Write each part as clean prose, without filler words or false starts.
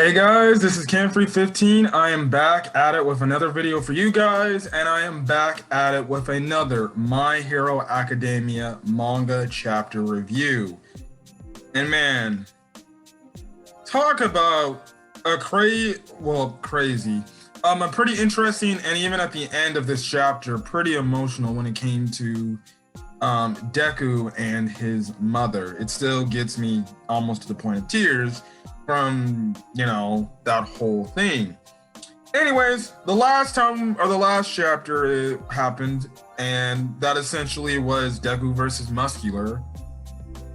Hey guys, this is Cam315. I am back at it with another video for you guys, and I am back at it with another My Hero Academia manga chapter review. And man, talk about a crazy, a pretty interesting, and even at the end of this chapter, pretty emotional when it came to Deku and his mother. It still gets me almost to the point of tears from, that whole thing. Anyways, the last chapter it happened, and that essentially was Deku versus Muscular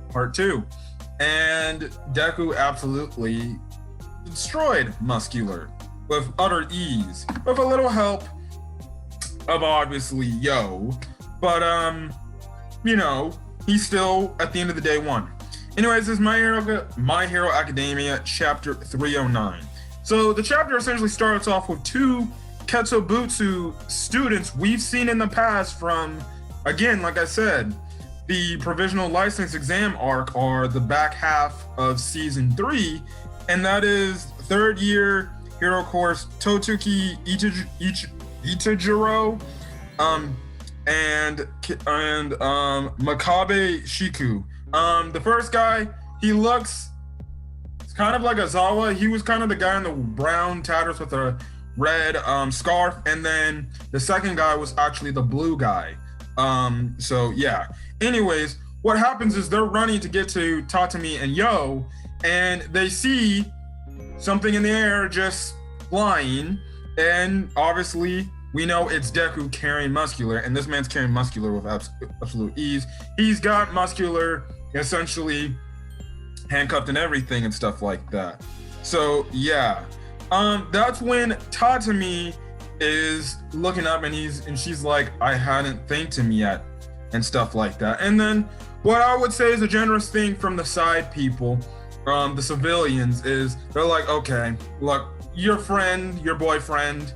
part 2. And Deku absolutely destroyed Muscular with utter ease, with a little help of obviously Yo, but he still at the end of the day won. Anyways, this is My Hero Academia chapter 309. So the chapter essentially starts off with two Ketsobutsu students we've seen in the past from, again, like I said, the provisional license exam arc, or the back half of season 3, and that is third year hero course Totuki Itajiro and Makabe Shiku. The first guy, he looks kind of like Azawa. He was kind of the guy in the brown tatters with a red scarf, and then the second guy was actually the blue guy. So yeah. Anyways, what happens is they're running to get to Tatami and Yo, and they see something in the air just flying, and obviously we know it's Deku carrying Muscular, and this man's carrying Muscular with absolute ease. He's got Muscular essentially handcuffed and everything and stuff like that. So yeah, that's when Tatami is looking up, and she's like, I hadn't thanked him yet, and stuff like that. And then what I would say is a generous thing from the side people, the civilians, is they're like, okay, look, your friend, your boyfriend,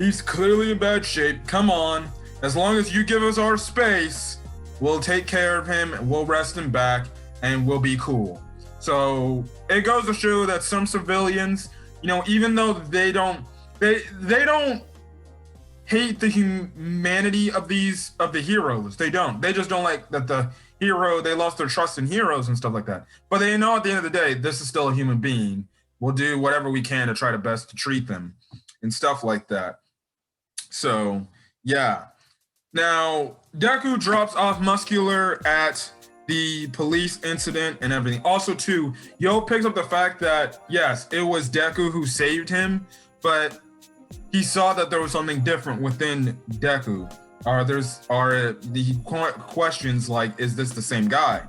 he's clearly in bad shape. Come on, as long as you give us our space, we'll take care of him, we'll rest him back, and we'll be cool. So it goes to show that some civilians, even though they don't hate the humanity of the heroes. They don't. They just don't like that they lost their trust in heroes and stuff like that. But they know at the end of the day, this is still a human being. We'll do whatever we can to try to best to treat them and stuff like that. So yeah. Now, Deku drops off Muscular at the police incident and everything. Also, too, Yo picks up the fact that, yes, it was Deku who saved him, but he saw that there was something different within Deku. The questions like, is this the same guy?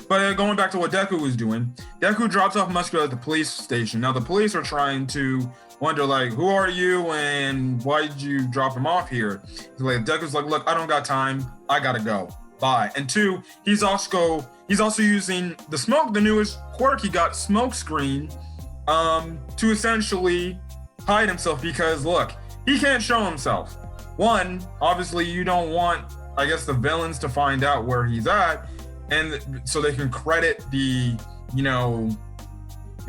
But going back to what Deku was doing, Deku drops off Muscular at the police station. Now, the police are trying to wonder, like, who are you and why did you drop him off here? Deku's like, look, I don't got time. I gotta go. Bye. And 2, he's also using the newest quirk he got, smoke screen, to essentially hide himself, because look, he can't show himself. 1, obviously you don't want, I guess, the villains to find out where he's at, and so they can credit the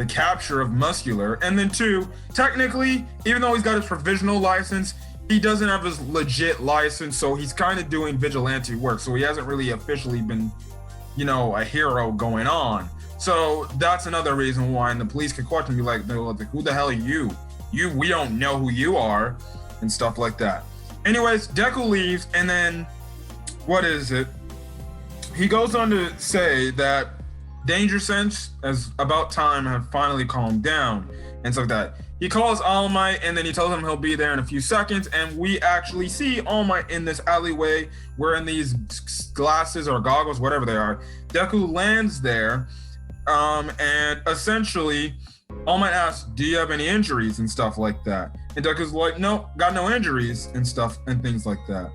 capture of Muscular. And then 2, technically, even though he's got his provisional license, he doesn't have his legit license, so he's kind of doing vigilante work. So he hasn't really officially been, a hero going on. So that's another reason why, and the police could question me like, who the hell are you? We don't know who you are, and stuff like that. Anyways, Deku leaves, and then, what is it? He goes on to say that Danger Sense, as about time, have finally calmed down and stuff like that. He calls All Might, and then he tells him he'll be there in a few seconds, and we actually see All Might in this alleyway wearing these glasses or goggles, whatever they are. Deku lands there, and essentially All Might asks, do you have any injuries and stuff like that? And Deku's like, no, got no injuries and stuff and things like that.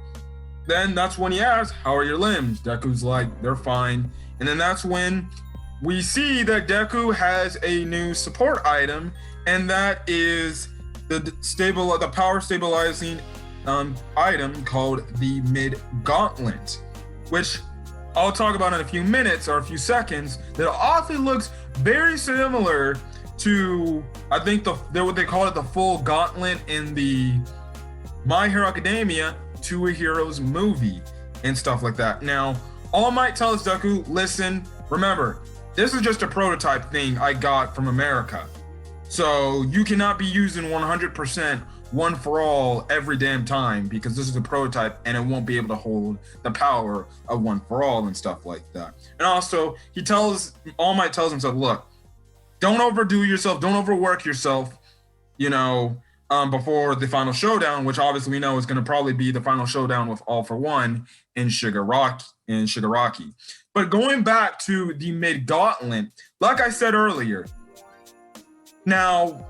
Then that's when he asks, how are your limbs? Deku's like, they're fine. And then that's when we see that Deku has a new support item, and that is the power stabilizing item called the Mid Gauntlet, which I'll talk about in a few minutes or a few seconds. That often looks very similar to, I think what they call it, the full gauntlet in the My Hero Academia to a Heroes movie and stuff like that. Now, All Might tells Deku, listen, remember, this is just a prototype thing I got from America. So you cannot be using 100% one for all every damn time, because this is a prototype and it won't be able to hold the power of one for all and stuff like that. And also, All Might tells him, so look, don't overdo yourself, don't overwork yourself, before the final showdown, which obviously we know is going to probably be the final showdown with All for One in Shigaraki. But going back to the Mid Gauntlet, like I said earlier, now,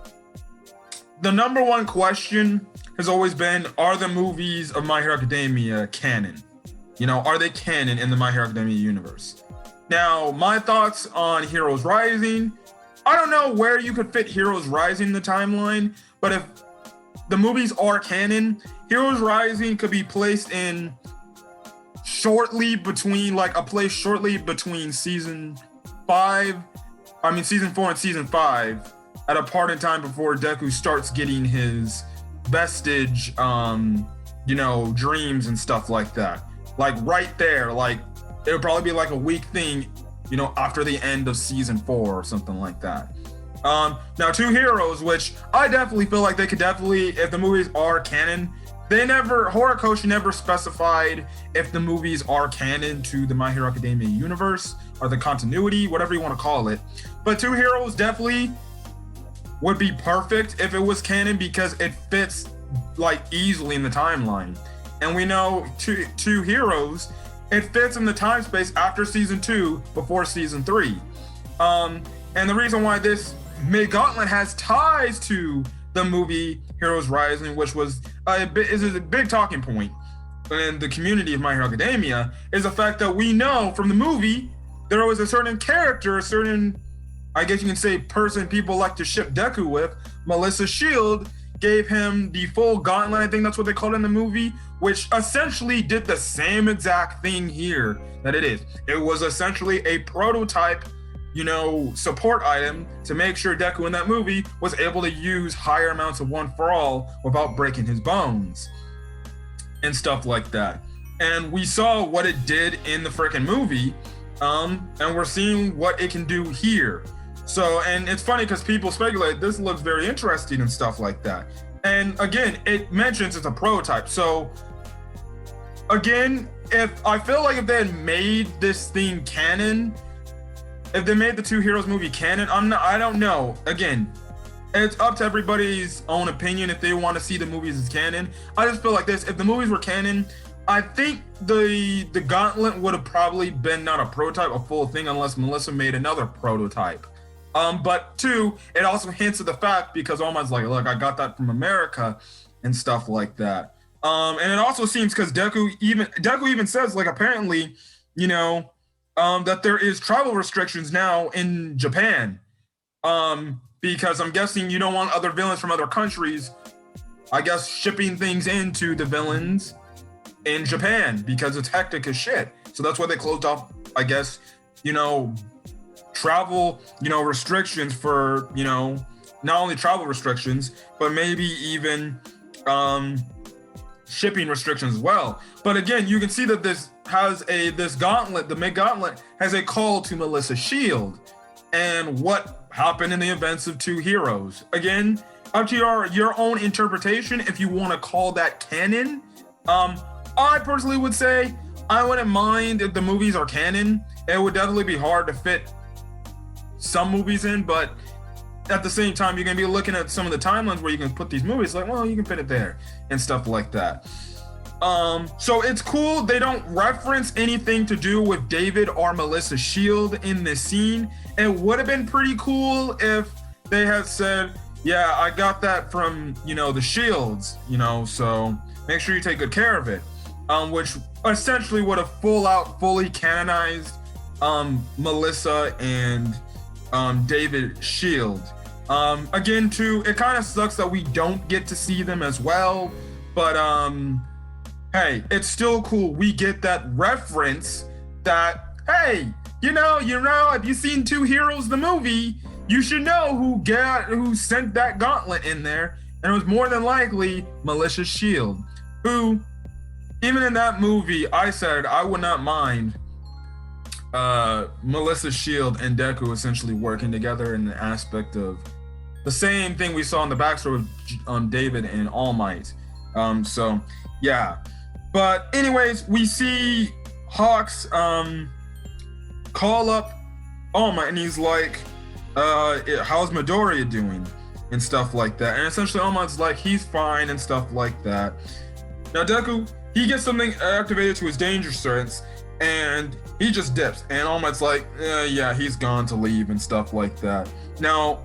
the number one question has always been, are the movies of My Hero Academia canon? Are they canon in the My Hero Academia universe? Now, my thoughts on Heroes Rising, I don't know where you could fit Heroes Rising in the timeline, but if the movies are canon, Heroes Rising could be placed in shortly between season 4 and season 5, at a part in time before Deku starts getting his vestige, dreams and stuff like that. Like right there, like it would probably be like a week thing, after the end of season 4 or something like that. Now, Two Heroes, which I definitely feel like they could definitely, if the movies are canon, Horikoshi never specified if the movies are canon to the My Hero Academia universe or the continuity, whatever you want to call it. But Two Heroes definitely would be perfect if it was canon, because it fits like easily in the timeline. And we know Two Heroes, it fits in the time space after season 2, before season 3. And the reason why this Mid Gauntlet has ties to the movie Heroes Rising, which is a big talking point in the community of My Hero Academia, is the fact that we know from the movie there was a certain character, I guess you can say person people like to ship Deku with, Melissa Shield, gave him the full gauntlet, I think that's what they called it in the movie, which essentially did the same exact thing here that it is. It was essentially a prototype, support item to make sure Deku in that movie was able to use higher amounts of one for all without breaking his bones and stuff like that. And we saw what it did in the freaking movie, and we're seeing what it can do here. So, and it's funny because people speculate this looks very interesting and stuff like that. And again, it mentions it's a prototype. So again, if they had made this thing canon, if they made the Two Heroes movie canon, I don't know. Again, it's up to everybody's own opinion if they want to see the movies as canon. I just feel like this, if the movies were canon, I think the Gauntlet would have probably been not a prototype, a full thing, unless Melissa made another prototype. But two, it also hints at the fact, because Alma's like, look, I got that from America and stuff like that. And it also seems, because Deku even says, like, apparently, that there is travel restrictions now in Japan. Because I'm guessing you don't want other villains from other countries, I guess, shipping things into the villains in Japan, because it's hectic as shit. So that's why they closed off, I guess, travel, restrictions for, not only travel restrictions, but maybe even shipping restrictions as well. But again, you can see that this gauntlet, the Mid Gauntlet, has a call to Melissa Shield and what happened in the events of Two Heroes. Again, up to your own interpretation if you want to call that canon. I personally would say I wouldn't mind if the movies are canon. It would definitely be hard to fit some movies in, but at the same time, you're going to be looking at some of the timelines where you can put these movies, like, well, you can fit it there and stuff like that. So it's cool they don't reference anything to do with David or Melissa Shield in this scene. It would have been pretty cool if they had said, yeah, I got that from, the Shields, so make sure you take good care of it. Which essentially would have fully canonized Melissa and David Shield. Again, too, it kind of sucks that we don't get to see them as well, but hey, it's still cool. We get that reference that, hey, if you've seen Two Heroes, the movie, you should know who sent that gauntlet in there, and it was more than likely Malicious Shield, who, even in that movie, I said I would not mind Malicious Shield and Deku essentially working together in the aspect of the same thing we saw in the backstory of David and All Might. So yeah, but anyways, we see Hawks call up All Might, and he's like, how's Midoriya doing and stuff like that, and essentially All Might's like, he's fine and stuff like that. Now Deku, he gets something activated to his danger sense, and he just dips, and All Might's like, yeah, he's gone to leave and stuff like that. Now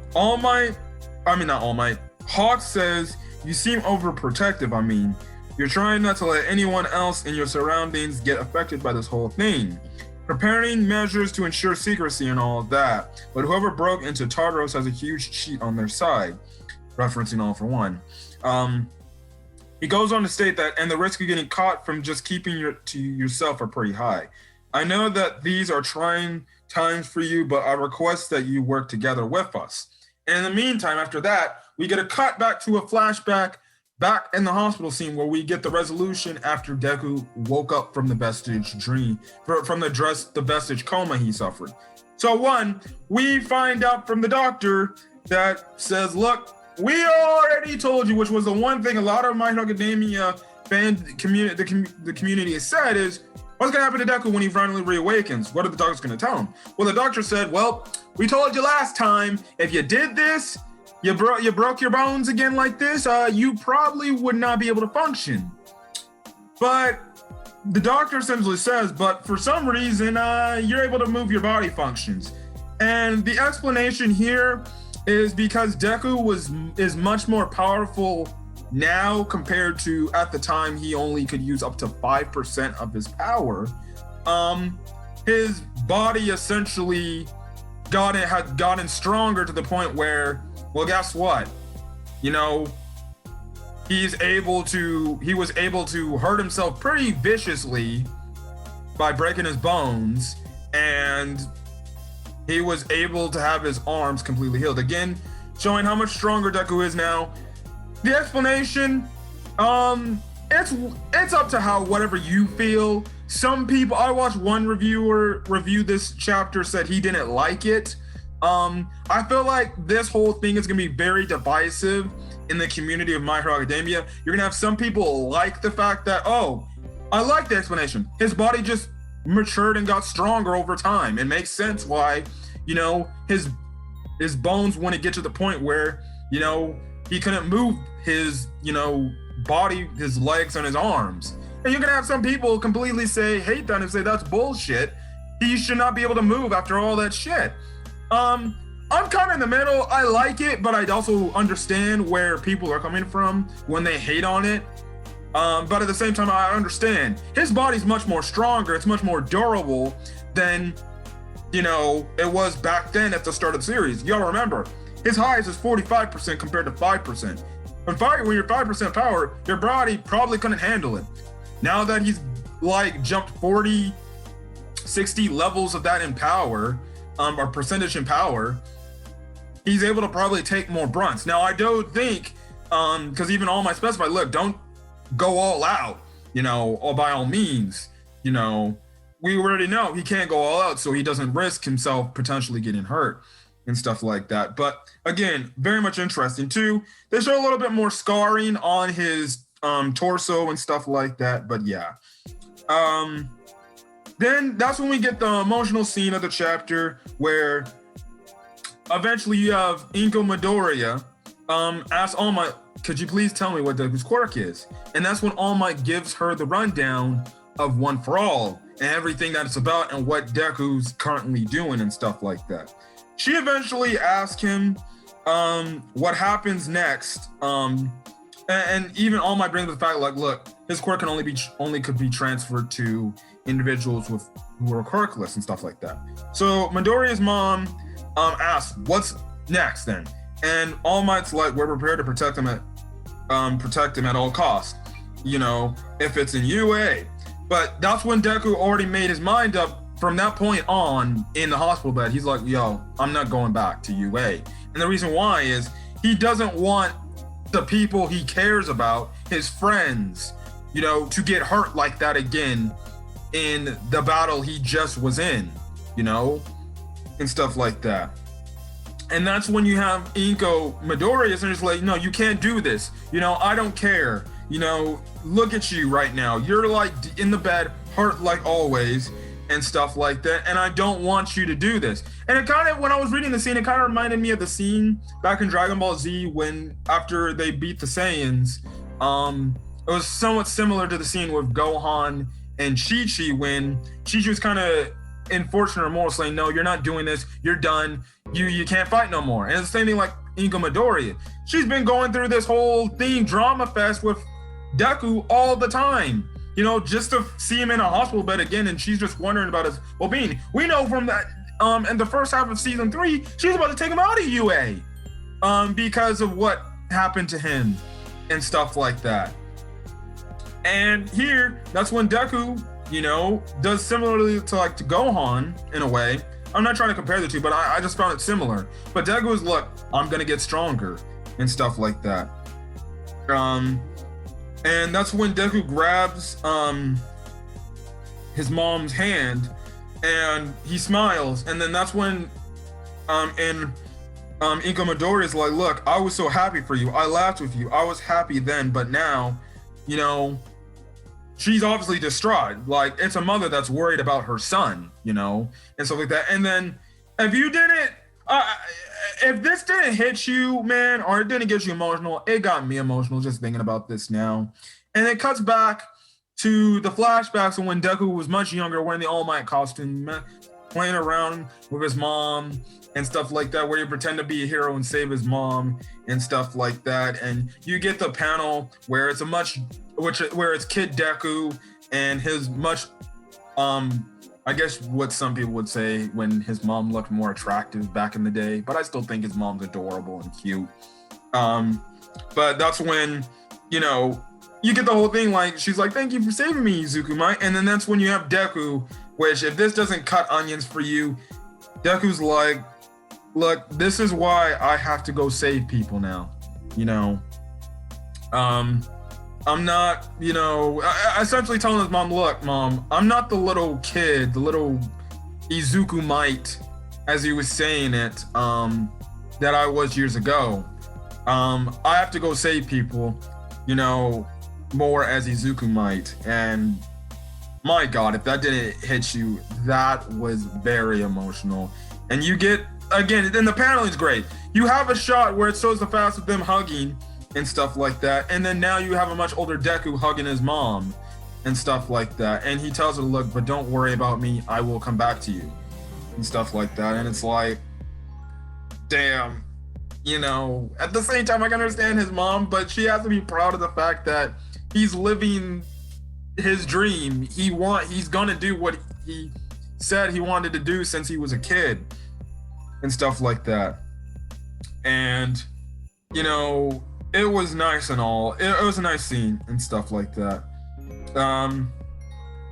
Hawks says, you seem overprotective. You're trying not to let anyone else in your surroundings get affected by this whole thing. Preparing measures to ensure secrecy and all of that. But whoever broke into Tartaros has a huge cheat on their side. Referencing All for One. He goes on to state that, and the risk of getting caught from just keeping to yourself are pretty high. I know that these are trying times for you, but I request that you work together with us. And in the meantime, after that, we get a cut back to a flashback back in the hospital scene where we get the resolution after Deku woke up from the vestige dream, from the vestige coma he suffered. So one, we find out from the doctor that says, look, we already told you, which was the one thing a lot of My Hero Academia the community has said is, what's going to happen to Deku when he finally reawakens? What are the doctors going to tell him? Well, the doctor said, well, we told you last time, if you did this, you broke your bones again like this, you probably would not be able to function. But the doctor essentially says, but for some reason, you're able to move your body functions. And the explanation here is because Deku is much more powerful now compared to at the time he only could use up to 5% of his power. His body essentially had gotten stronger to the point where, well, guess what? You know, he was able to hurt himself pretty viciously by breaking his bones, and he was able to have his arms completely healed. Again, showing how much stronger Deku is now. The explanation, it's up to whatever you feel. Some people, I watched one reviewer review this chapter, said he didn't like it. I feel like this whole thing is gonna be very divisive in the community of My Hero Academia. You're gonna have some people like the fact that, oh, I like the explanation. His body just matured and got stronger over time. It makes sense why, you know, his bones wouldn't get to the point where, you know, he couldn't move his, you know, body, his legs and his arms. And you're gonna have some people completely hate that and say that's bullshit. He should not be able to move after all that shit. I'm kind of in the middle. I like it, but I also understand where people are coming from when they hate on it. But at the same time, I understand his body's much more stronger. It's much more durable than, you know, it was back then at the start of the series. Y'all remember, his highest is 45% compared to 5%. When you're 5% power, your body probably couldn't handle it. Now that he's like jumped 40, 60 levels of that in power, or percentage in power, he's able to probably take more brunts. Now I do think, because even All Might specified, look, don't go all out, you know, or by all means, you know, we already know he can't go all out, so he doesn't risk himself potentially getting hurt and stuff like that. But again, very much interesting too. They show a little bit more scarring on his torso and stuff like that, but yeah. Then that's when we get the emotional scene of the chapter where eventually you have Inko Midoriya ask All Might, could you please tell me what Deku's quirk is? And that's when All Might gives her the rundown of One for All and everything that it's about and what Deku's currently doing and stuff like that. She eventually asks him what happens next. And even All Might brings up the fact, like, look, his quirk can only could be transferred to individuals who are quirkless and stuff like that. So Midoriya's mom asks, what's next then? And All Might's like, we're prepared to protect him at all costs. You know, if it's in UA. But that's when Deku already made his mind up from that point on in the hospital bed, he's like, yo, I'm not going back to UA. And the reason why is he doesn't want the people he cares about, his friends, you know, to get hurt like that again in the battle he just was in, you know, and stuff like that. And that's when you have Inko Midori is just like, no, you can't do this. You know, I don't care. You know, look at you right now. You're like in the bed, hurt like always, and stuff like that. And I don't want you to do this. And it kind of, when I was reading the scene, it kind of reminded me of the scene back in Dragon Ball Z when after they beat the Saiyans. It was somewhat similar to the scene with Gohan and Chi-Chi when Chi-Chi was kind of enforcing her morals, saying, no, you're not doing this. You're done. You can't fight no more. And it's the same thing like Inko Midori. She's been going through this whole thing, drama fest with Deku all the time, you know, just to see him in a hospital bed again, and she's just wondering about his well-being. We know from that, in the first half of season 3, she's about to take him out of UA, because of what happened to him and stuff like that. And here, that's when Deku, you know, does similarly to like to Gohan in a way. I'm not trying to compare the two, but I just found it similar. But Deku is, look, I'm gonna get stronger and stuff like that. And that's when Deku grabs his mom's hand and he smiles. And then that's when Inko Midori is like, look, I was so happy for you. I laughed with you. I was happy then, but now, you know, she's obviously distraught. Like, it's a mother that's worried about her son, you know, and stuff like that. And then if you didn't, if this didn't hit you, man, or it didn't get you emotional, it got me emotional just thinking about this now. And it cuts back to the flashbacks of when Deku was much younger, wearing the All Might costume, playing around with his mom and stuff like that, where you pretend to be a hero and save his mom and stuff like that. And you get the panel where it's where it's Kid Deku and his much, I guess what some people would say when his mom looked more attractive back in the day, but I still think his mom's adorable and cute. But that's when, you know, you get the whole thing, like, she's like, thank you for saving me, Izuku-mai. And then that's when you have Deku, which if this doesn't cut onions for you, Deku's like, look, this is why I have to go save people now, you know. I'm not, you know, essentially telling his mom, look, mom, I'm not the little kid, the little Izuku-mite, as he was saying it, that I was years ago. I have to go save people, you know, more as Izuku-mite. And my God, if that didn't hit you, that was very emotional. And you get, again, then the panel is great. You have a shot where it shows the fast of them hugging and stuff like that. And then now you have a much older Deku hugging his mom and stuff like that. And he tells her, look, but don't worry about me. I will come back to you and stuff like that. And it's like, damn, you know, at the same time, I can understand his mom, but she has to be proud of the fact that he's living his dream. He's gonna do what he said he wanted to do since he was a kid and stuff like that. And, you know, it was nice and all. It was a nice scene and stuff like that.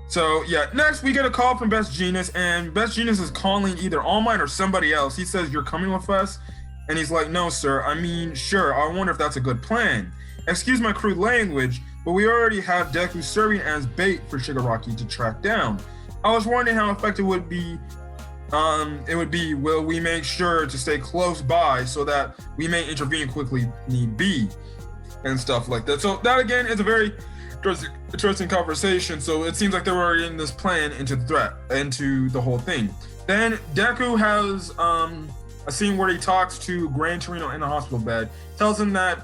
So yeah, next we get a call from Best Genius, and Best Genius is calling either All Might or somebody else. He says, you're coming with us? And he's like, no, sir. I mean, sure. I wonder if that's a good plan. Excuse my crude language, but we already have Deku serving as bait for Shigaraki to track down. I was wondering how effective it would be. Will we make sure to stay close by so that we may intervene quickly need be and stuff like that. So that again is a very interesting conversation. So it seems like they're already in this plan into the whole thing. Then Deku has a scene where he talks to Gran Torino in the hospital bed, tells him that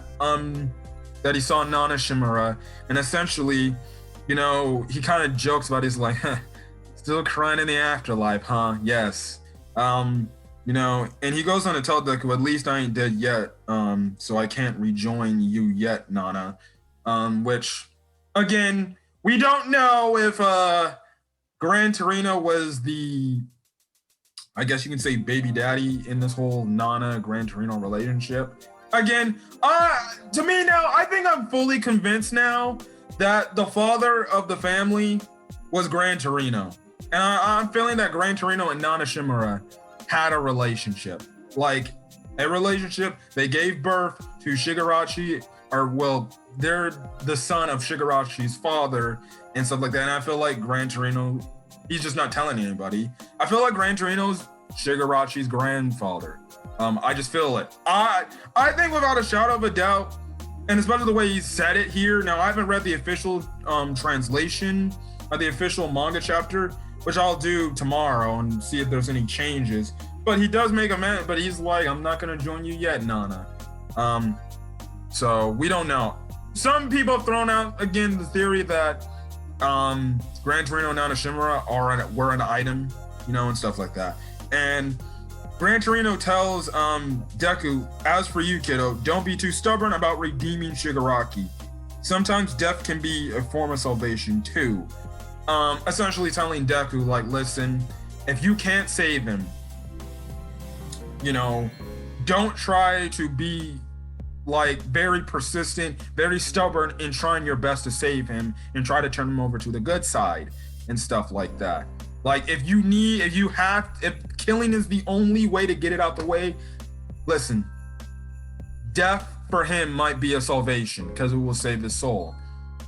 he saw Nana Shimura, and essentially, you know, he kind of jokes about it. He's like, still crying in the afterlife, huh? Yes. You know, and he goes on to tell Deku, at least I ain't dead yet, so I can't rejoin you yet, Nana. Which, again, we don't know if Gran Torino was the, I guess you can say, baby daddy in this whole Nana-Gran Torino relationship. Again, to me now, I think I'm fully convinced now that the father of the family was Gran Torino. And I'm feeling that Gran Torino and Nana Shimura had a relationship. Like, a relationship. They gave birth to Shigarashi, or well, they're the son of Shigarashi's father and stuff like that. And I feel like Gran Torino, he's just not telling anybody. I feel like Gran Torino's Shigarashi's grandfather. I just feel it. I think without a shadow of a doubt, and especially the way he said it here. Now, I haven't read the official translation of the official manga chapter, which I'll do tomorrow and see if there's any changes. But he does make a man, but he's like, I'm not gonna join you yet, Nana. So we don't know. Some people have thrown out again the theory that Gran Torino and Nana Shimura were an item, you know, and stuff like that. And Gran Torino tells Deku, as for you, kiddo, don't be too stubborn about redeeming Shigaraki. Sometimes death can be a form of salvation too. Essentially telling Deku, like, listen, if you can't save him, you know, don't try to be like very persistent, very stubborn in trying your best to save him and try to turn him over to the good side and stuff like that. Like, if killing is the only way to get it out the way, listen, death for him might be a salvation because it will save his soul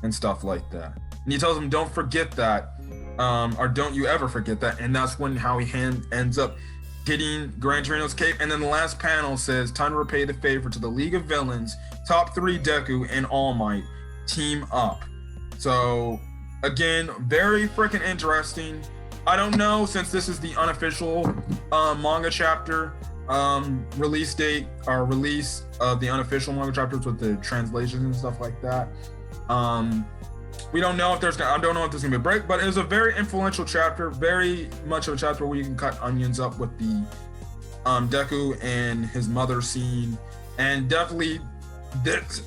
and stuff like that. And he tells him, don't forget that, or don't you ever forget that. And that's how he ends up getting Gran Torino's cape. And then the last panel says, time to repay the favor to the League of Villains, top 3 Deku and All Might, team up. So again, very freaking interesting. I don't know, since this is the unofficial manga chapter release date, or release of the unofficial manga chapters with the translations and stuff like that. We don't know if I don't know if there's gonna be a break, but it was a very influential chapter, very much of a chapter where you can cut onions up with the Deku and his mother scene, and definitely this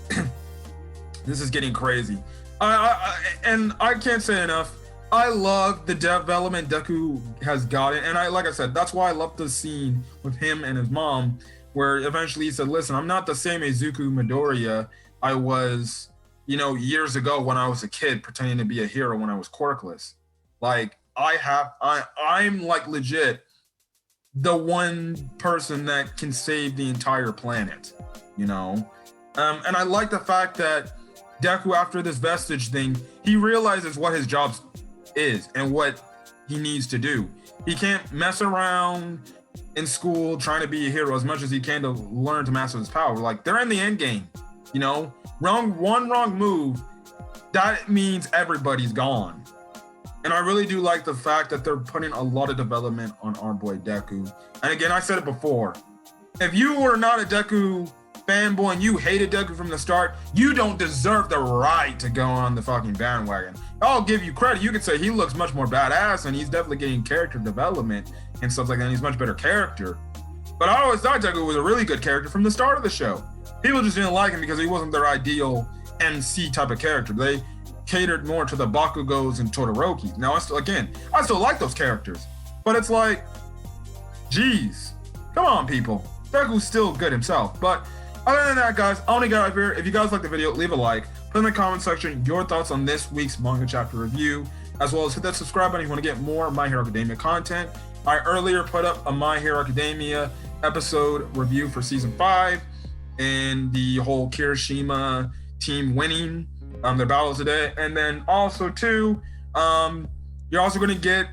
this is getting crazy. And I can't say enough. I love the development Deku has gotten, and like I said, that's why I love the scene with him and his mom, where eventually he said, "Listen, I'm not the same Izuku Midoriya I was, you know, years ago when I was a kid pretending to be a hero when I was quirkless. Like, I'm like legit the one person that can save the entire planet, you know." And I like the fact that Deku, after this vestige thing, he realizes what his job is and what he needs to do. He can't mess around in school trying to be a hero as much as he can to learn to master his power. Like, they're in the end game, you know? One wrong move, that means everybody's gone. And I really do like the fact that they're putting a lot of development on our boy Deku. And again, I said it before, if you were not a Deku fanboy and you hated Deku from the start, you don't deserve the right to go on the fucking bandwagon. I'll give you credit. You could say he looks much more badass and he's definitely getting character development and stuff like that. And he's a much better character. But I always thought Deku was a really good character from the start of the show. People just didn't like him because he wasn't their ideal MC type of character. They catered more to the Bakugos and Todoroki. Now, I still like those characters. But it's like, geez, come on, people. Deku's still good himself. But other than that, guys, I want to get out of here. If you guys like the video, leave a like. Put in the comment section your thoughts on this week's manga chapter review, as well as hit that subscribe button if you want to get more My Hero Academia content. I earlier put up a My Hero Academia episode review for season 5 and the whole Kirishima team winning their battles today. And then also too, you're also going to get,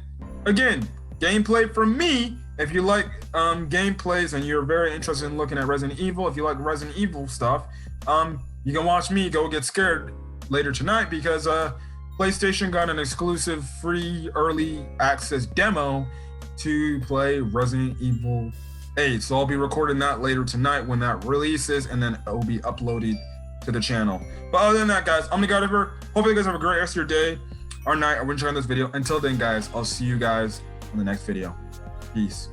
again, gameplay from me. If you like gameplays and you're very interested in looking at Resident Evil, if you like Resident Evil stuff, you can watch me go get scared later tonight, because PlayStation got an exclusive free early access demo to play Resident Evil 8. So I'll be recording that later tonight when that releases, and then it will be uploaded to the channel. But other than that, guys, I'm gonna get out of here. Hopefully you guys have a great rest of your day or night, or when you're enjoying this video. Until then, guys, I'll see you guys in the next video. Peace.